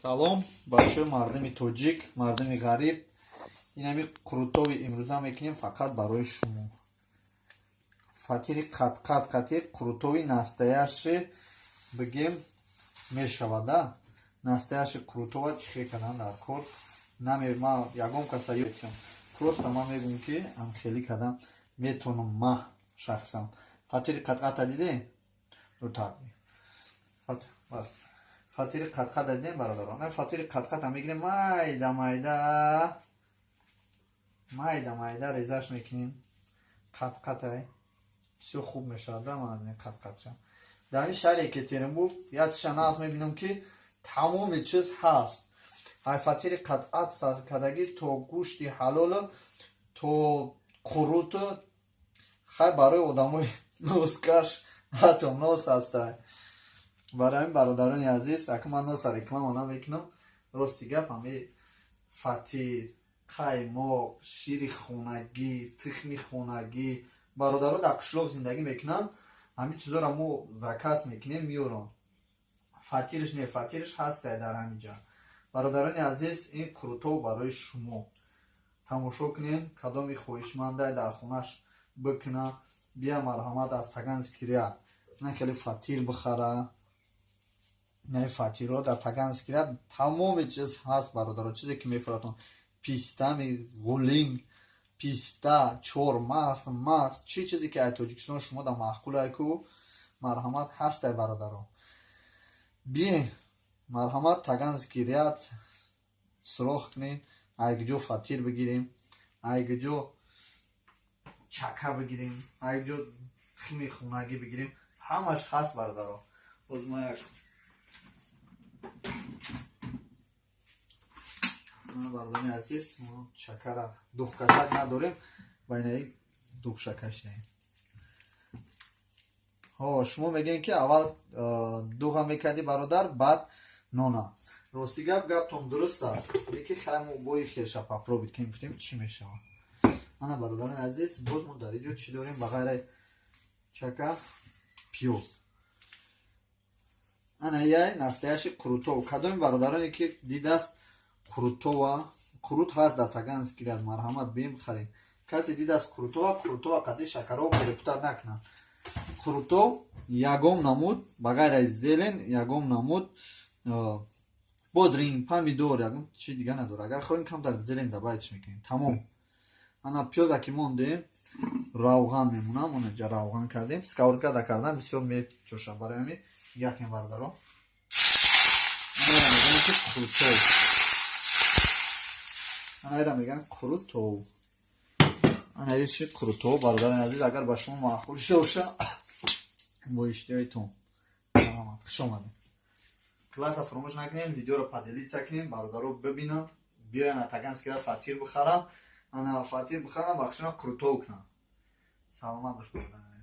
Салом, бачаҳои мардуми тоҷик, мардуми ғариб. Ин ҳами қурутови имрӯза мекунем фақат барои шумо. Фатири қатқати қурутови настаяши бигем мешавада. Настаяши қурутова чӣ хекадан дар кор ман ягон каса ётам. Просто ман мегӯям ки ам хелӣ кадан метавонам ман шахсан. Фатири қатқата дидем? Бас. Фатири қатқата дидем бародарон. Фатири қатқата мегирем майда резаш мекунем. Қатқатай все хуб мешавад. Ман қатқатша. Дар ин шаҳри Екатеринбург ятиша нас мебинам ки тамоми чиз ҳаст. Ай фатири қатқат саркадаги то гӯшти ҳалола то қуруту хай барои одамои носкаш ҳатто нос ҳастай. Барои ҳамин бародарони азиз, акун ман носа реклама намекунам. Рости гап ҳами фатир, қаймоқ, шири хонагӣ, тухми хонагӣ бародаро дар қишлоқ зиндагӣ мекунанд. Ҳамин чизоро мо заказ мекунем миёрон. Фатириш не фатириш ҳастай дар ҳамин ҷо. Бародарони азиз, ин қурутов барои шумо. Тамошо кунем кадоми хоҳишмандай дар хонаш бикуна бия марҳамат аз Таган Зикрият. На хеле фатир бихара. Не фатиро дар Таган Зикрият тамоми чиз ҳаст бародаро. Чизе ки мефуротон писта, ғулинг, писта, чормағз, мағз, чӣ чизе ки ай Тоҷикистон шумо дар маъқулай ку марҳамат ҳастай бародаро. Биен марҳамат Таган Зикрият сурох кунед. Айгиҷо фатир бигирем, айгиҷо чака бигирем, айгиҷо тухми хонагӣ бигирем. Ҳамаш ҳаст бародаро. Бародарони азиз, мо чакара духкашак надорем, байнаи духшакаш дем. Шумо мегӯед ки аввал дуға мекарди бародар, баъд нона. Рости гаптон дуруст аст. Яке хай мо бои хелша папробит ки гуфтем чӣ мешавад. Ана бародарони азиз, боз мо дар инҷо чӣ дорем ба ғайраи чака, пиёз. Ана яй настаяши қурутов. Кадоми бародароне ки дидааст қурутова, қурут ҳаст дар Таган Зикрият, марҳамат бием бихарем. Касе дидааст қурутова қади шакаро депутат накунад. Қурутов ягон намуд ба ғайраи зелен, ягон намуд бодринг, помидор, ягон чӣ дига надора. Агар хоҳем камтар зелен дабайтиш мекунем. Тамом. Ана пиёза ки мондем, равған мемонам, онаҷа равған кардем. Сковородкада кардан бисёр мечошад. Барои ҳамин якем бародаро. Ана меган қурутов. Ана иши қурутов бародарони азиз, агар ба шумо маъқул шуда боша бо иштиёитон. Хуш омадед. Класса фаромӯш накунем, видеоро поделиться кунем, бародаро бибинанд, биёян аз Таган Зикрият фатир бихаранд. Ана фатир бихаранд, бахшона қурутов кунанд. Саломат бош бародарони азиз.